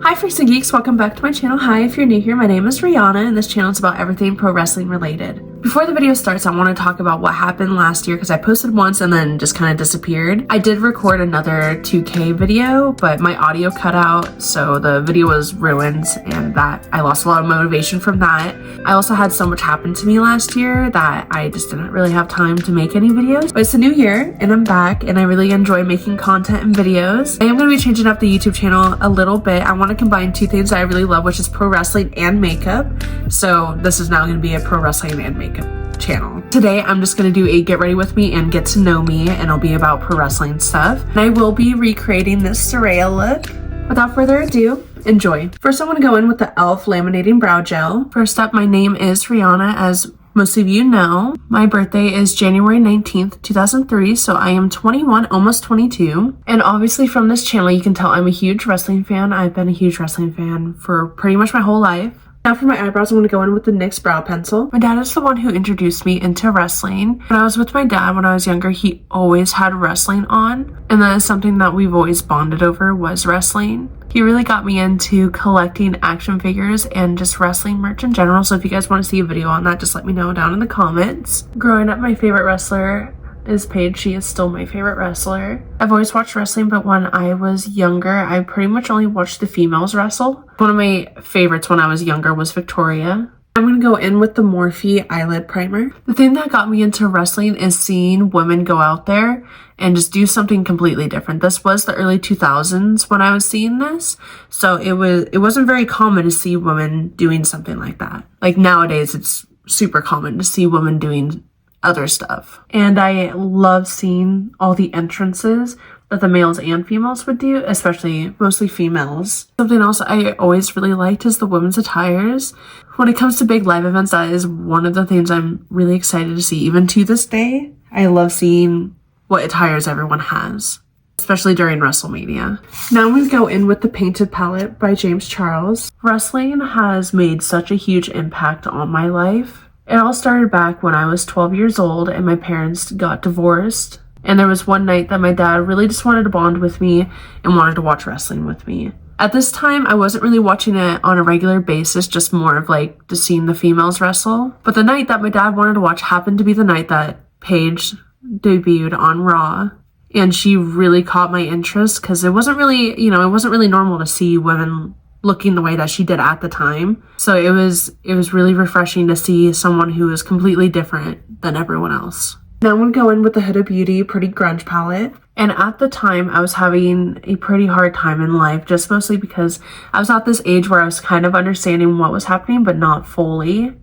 Hi freaks and geeks, welcome back to my channel. Hi, if you're new here, my name is Rihanna and this channel is about everything pro wrestling related. Before the video starts, I want to talk about what happened last year because I posted once and then just kind of disappeared. I did record another 2K video, but my audio cut out, so the video was ruined and that I lost a lot of motivation from that. I also had so much happen to me last year that I just didn't really have time to make any videos. But it's a new year and I'm back and I really enjoy making content and videos. I am going to be changing up the YouTube channel a little bit. I want to combine two things that I really love, which is pro wrestling and makeup. So this is now going to be a pro wrestling and makeup channel. Today I'm just going to do a get ready with me and get to know me, and it'll be about pro wrestling stuff. And I will be recreating this Saraya look. Without further ado, enjoy. First I'm going to go in with the e.l.f. laminating brow gel. First up, my name is Rihanna, as most of you know. My birthday is January 19th, 2003, so I am 21, almost 22. And obviously from this channel, you can tell I'm a huge wrestling fan. I've been a huge wrestling fan for pretty much my whole life. Now for my eyebrows, I'm going to go in with the NYX brow pencil. My dad is the one who introduced me into wrestling. When I was with my dad when I was younger, he always had wrestling on. And that is something that we've always bonded over, was wrestling. He really got me into collecting action figures and just wrestling merch in general. So if you guys want to see a video on that, just let me know down in the comments. Growing up, my favorite wrestler is Paige. She is still my favorite wrestler. I've always watched wrestling, but when I was younger, I pretty much only watched the females wrestle. One of my favorites when I was younger was Victoria. I'm going to go in with the Morphe eyelid primer. The thing that got me into wrestling is seeing women go out there and just do something completely different. This was the early 2000s when I was seeing this, so it wasn't very common to see women doing something like that. Like nowadays, it's super common to see women doing other stuff. And I love seeing all the entrances that the males and females would do, especially mostly females. Something else I always really liked is the women's attires. When it comes to big live events, that is one of the things I'm really excited to see. Even to this day, I love seeing what attires everyone has, especially during WrestleMania. Now I'm going to go in with the Painted Palette by James Charles. Wrestling has made such a huge impact on my life. It all started back when I was 12 years old and my parents got divorced. And there was one night that my dad really just wanted to bond with me and wanted to watch wrestling with me. At this time, I wasn't really watching it on a regular basis, just more of like just seeing the females wrestle. But the night that my dad wanted to watch happened to be the night that Paige debuted on Raw. And she really caught my interest because it wasn't really normal to see women looking the way that she did at the time. So it was really refreshing to see someone who is completely different than everyone else. Now I'm going to go in with the Huda Beauty Pretty Grunge palette. And at the time, I was having a pretty hard time in life, just mostly because I was at this age where I was kind of understanding what was happening, but not fully.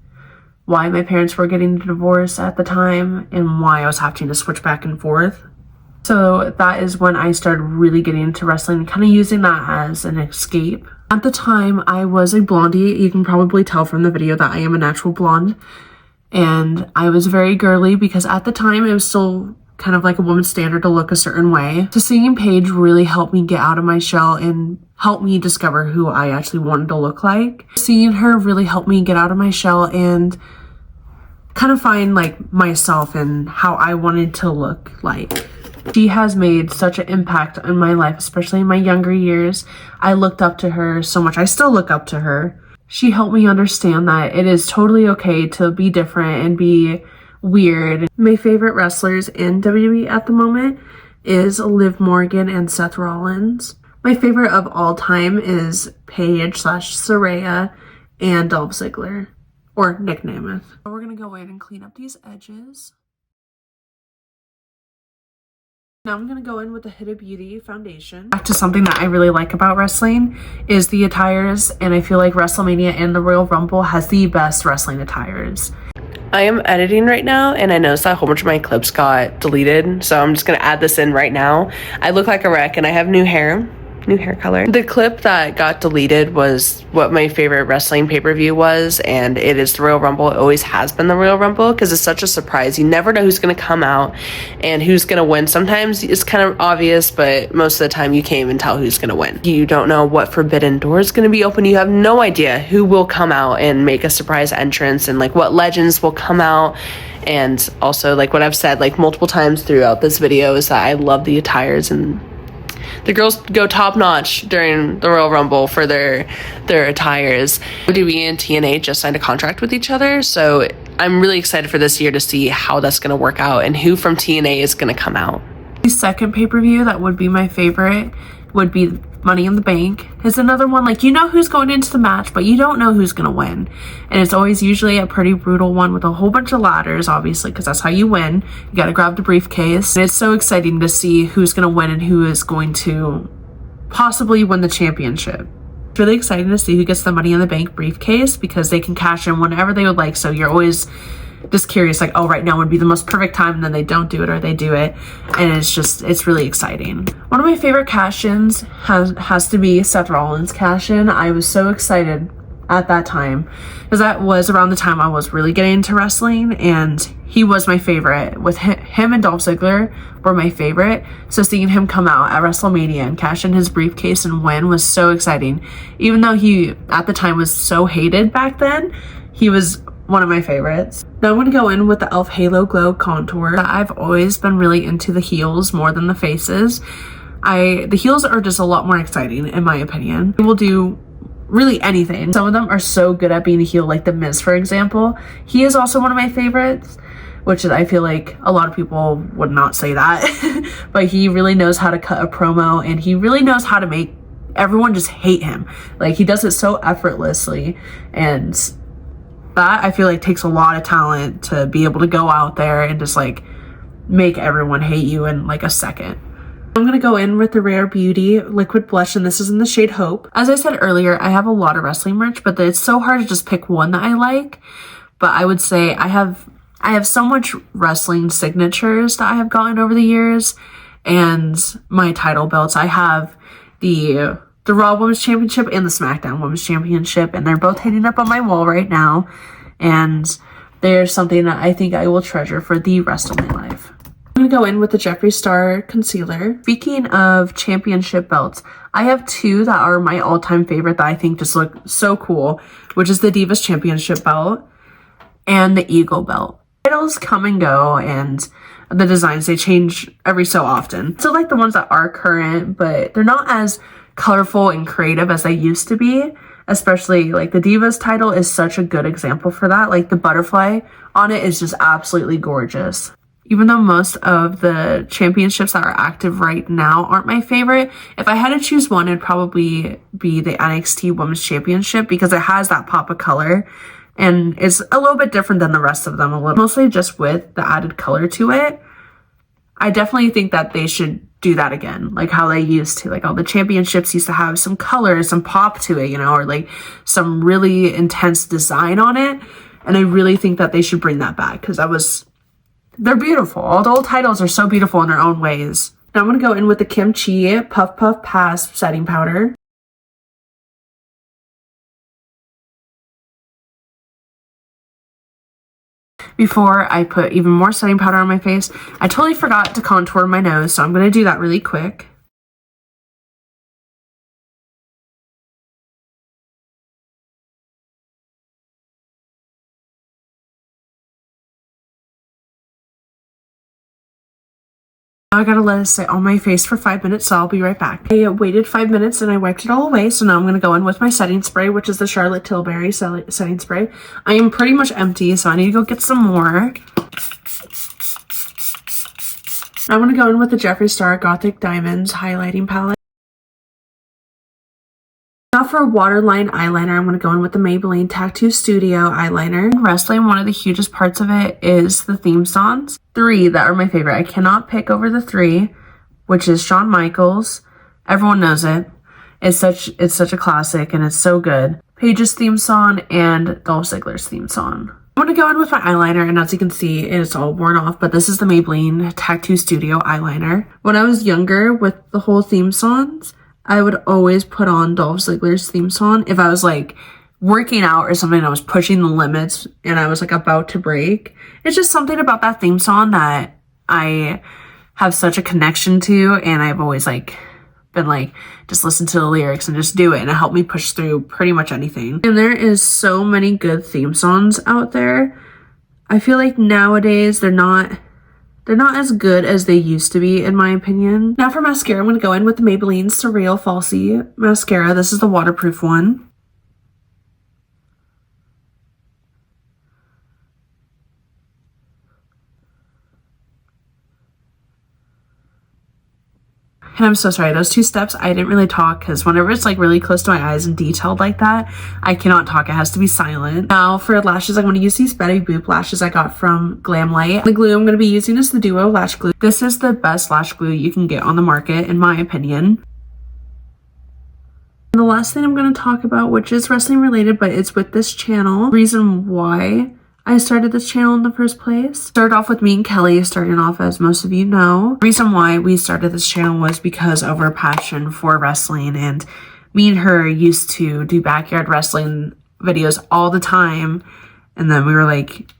Why my parents were getting divorced at the time and why I was having to switch back and forth. So that is when I started really getting into wrestling, kind of using that as an escape. At the time, I was a blondie. You can probably tell from the video that I am a natural blonde. And I was very girly because at the time, it was still kind of like a woman's standard to look a certain way. So seeing Paige really helped me get out of my shell and helped me discover who I actually wanted to look like. Seeing her really helped me get out of my shell and kind of find like myself and how I wanted to look like. She has made such an impact on my life, especially in my younger years. I looked up to her so much. I still look up to her. She helped me understand that it is totally okay to be different and be weird. My favorite wrestlers in WWE at the moment is Liv Morgan and Seth Rollins. My favorite of all time is Paige / Saraya and Dolph Ziggler, or Nick Nemeth. We're going to go in and clean up these edges. Now I'm going to go in with the Huda Beauty foundation. Back to something that I really like about wrestling is the attires, and I feel like WrestleMania and the Royal Rumble has the best wrestling attires. I am editing right now, and I noticed that a whole bunch of my clips got deleted, so I'm just going to add this in right now. I look like a wreck, and I have new hair color. The clip that got deleted was what my favorite wrestling pay-per-view was, and it is the Royal Rumble. It always has been the Royal Rumble because it's such a surprise. You never know who's going to come out and who's going to win. Sometimes it's kind of obvious, but most of the time you can't even tell who's going to win. You don't know what forbidden door is going to be open. You have no idea who will come out and make a surprise entrance and like what legends will come out. And also, like what I've said like multiple times throughout this video is that I love the attires and The girls go top notch during the Royal Rumble for their attires. WWE and TNA just signed a contract with each other, so I'm really excited for this year to see how that's going to work out and who from TNA is going to come out. The second pay-per-view that would be my favorite would be Money in the Bank. Is another one, like, you know who's going into the match, but you don't know who's gonna win, and it's always usually a pretty brutal one with a whole bunch of ladders, obviously, because that's how you win. You gotta grab the briefcase, and it's so exciting to see who's gonna win and who is going to possibly win the championship. It's really exciting to see who gets the Money in the Bank briefcase, because they can cash in whenever they would like, so you're always just curious, like, oh, right now would be the most perfect time, and then they don't do it or they do it, and it's really exciting. One of my favorite cash-ins has to be Seth Rollins' cash-in. I was so excited at that time, because that was around the time I was really getting into wrestling, and he was my favorite. With him and Dolph Ziggler were my favorite, so seeing him come out at WrestleMania and cash in his briefcase and win was so exciting. Even though he, at the time, was so hated back then, he was one of my favorites. Now I'm going to go in with the e.l.f. Halo Glow contour. I've always been really into the heels more than the faces. The heels are just a lot more exciting, in my opinion. They will do really anything. Some of them are so good at being a heel, like The Miz, for example. He is also one of my favorites, which is, I feel like a lot of people would not say that, but he really knows how to cut a promo, and he really knows how to make everyone just hate him. Like, he does it so effortlessly, and that, I feel like, takes a lot of talent to be able to go out there and just, like, make everyone hate you in, like, a second. I'm going to go in with the Rare Beauty Liquid Blush, and this is in the shade Hope. As I said earlier, I have a lot of wrestling merch, but it's so hard to just pick one that I like. But I would say I have so much wrestling signatures that I have gotten over the years, and my title belts. I have the Raw Women's Championship and the SmackDown Women's Championship, and they're both hanging up on my wall right now, and they're something that I think I will treasure for the rest of my life. I'm going to go in with the Jeffree Star Concealer. Speaking of championship belts, I have two that are my all-time favorite that I think just look so cool, which is the Divas Championship belt and the Eagle belt. Titles come and go, and the designs, they change every so often. So like the ones that are current, but they're not as colorful and creative as they used to be. Especially like the Divas title is such a good example for that. Like the butterfly on it is just absolutely gorgeous. Even though most of the championships that are active right now aren't my favorite, if I had to choose one, it'd probably be the NXT Women's Championship, because it has that pop of color and it's a little bit different than the rest of them, mostly just with the added color to it. I definitely think that they should do that again, like how they used to. Like all the championships used to have some color, some pop to it, you know, or like some really intense design on it. And I really think that they should bring that back, because they're beautiful. All the old titles are so beautiful in their own ways. Now I'm going to go in with the Kimchi Puff Puff Pass setting powder. Before I put even more setting powder on my face, I totally forgot to contour my nose, so I'm going to do that really quick. Now I gotta let it sit on my face for 5 minutes, so I'll be right back. I waited 5 minutes and I wiped it all away, so now I'm gonna go in with my setting spray, which is the Charlotte Tilbury setting spray. I am pretty much empty, so I need to go get some more. I'm gonna go in with the Jeffree Star Gothic Diamonds highlighting palette. Now for a waterline eyeliner, I'm going to go in with the Maybelline Tattoo Studio eyeliner. In wrestling, one of the hugest parts of it is the theme songs. 3 that are my favorite. I cannot pick over the 3, which is Shawn Michaels. Everyone knows it. It's such a classic, and it's so good. Paige's theme song and Dolph Ziggler's theme song. I'm going to go in with my eyeliner, and as you can see, it's all worn off, but this is the Maybelline Tattoo Studio eyeliner. When I was younger with the whole theme songs, I would always put on Dolph Ziggler's theme song if I was like working out or something. I was pushing the limits and I was like about to break. It's just something about that theme song that I have such a connection to, and I've always like been like, just listen to the lyrics and just do it, and it helped me push through pretty much anything. And there is so many good theme songs out there. I feel like nowadays they're not They're not as good as they used to be, in my opinion. Now for mascara, I'm going to go in with the Maybelline Surreal Falsies mascara. This is the waterproof one. And I'm so sorry, those two steps, I didn't really talk because whenever it's like really close to my eyes and detailed like that, I cannot talk. It has to be silent. Now for lashes, I'm going to use these Betty Boop lashes I got from Glam Light. The glue I'm going to be using is the Duo Lash Glue. This is the best lash glue you can get on the market, in my opinion. And the last thing I'm going to talk about, which is wrestling related, but it's with this channel. The reason why I started this channel in the first place. Started off with me and Kelly, starting off as most of you know. The reason why we started this channel was because of our passion for wrestling, and me and her used to do backyard wrestling videos all the time, and then we were like,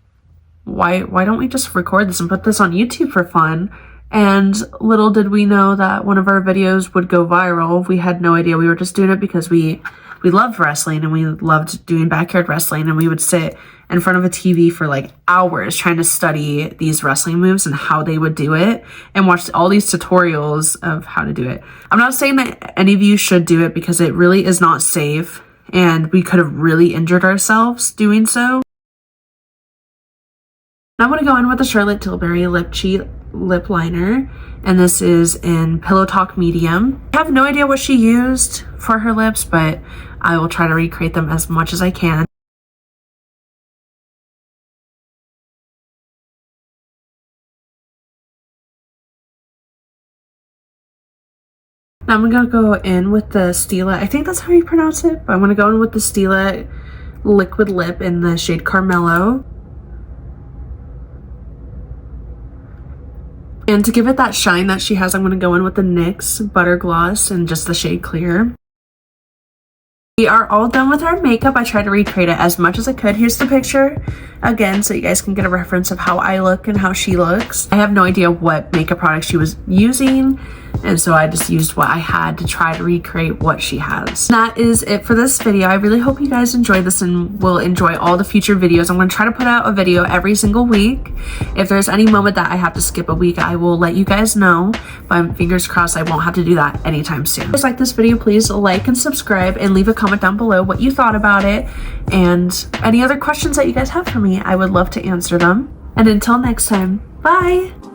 why don't we just record this and put this on YouTube for fun? And little did we know that one of our videos would go viral. We had no idea. We were just doing it because we loved wrestling and we loved doing backyard wrestling, and we would sit in front of a TV for like hours trying to study these wrestling moves and how they would do it and watch all these tutorials of how to do it. I'm not saying that any of you should do it because it really is not safe and we could have really injured ourselves doing so. Now I'm going to go in with the Charlotte Tilbury Lip Cheat Lip Liner, and this is in Pillow Talk Medium. I have no idea what she used for her lips, but I will try to recreate them as much as I can. Now I'm going to go in with the Stila, I think that's how you pronounce it, but I'm going to go in with the Stila Liquid Lip in the shade Carmelo. And to give it that shine that she has, I'm going to go in with the NYX Butter Gloss in just the shade Clear. We are all done with our makeup. I tried to recreate it as much as I could. Here's the picture again so you guys can get a reference of how I look and how she looks. I have no idea what makeup product she was using, and so I just used what I had to try to recreate what she has. That is it for this video. I really hope you guys enjoyed this and will enjoy all the future videos. I'm going to try to put out a video every single week. If there's any moment that I have to skip a week, I will let you guys know, but fingers crossed I won't have to do that anytime soon. If you guys like this video, please like and subscribe and leave a comment down below what you thought about it and any other questions that you guys have for me. I would love to answer them. And until next time, bye!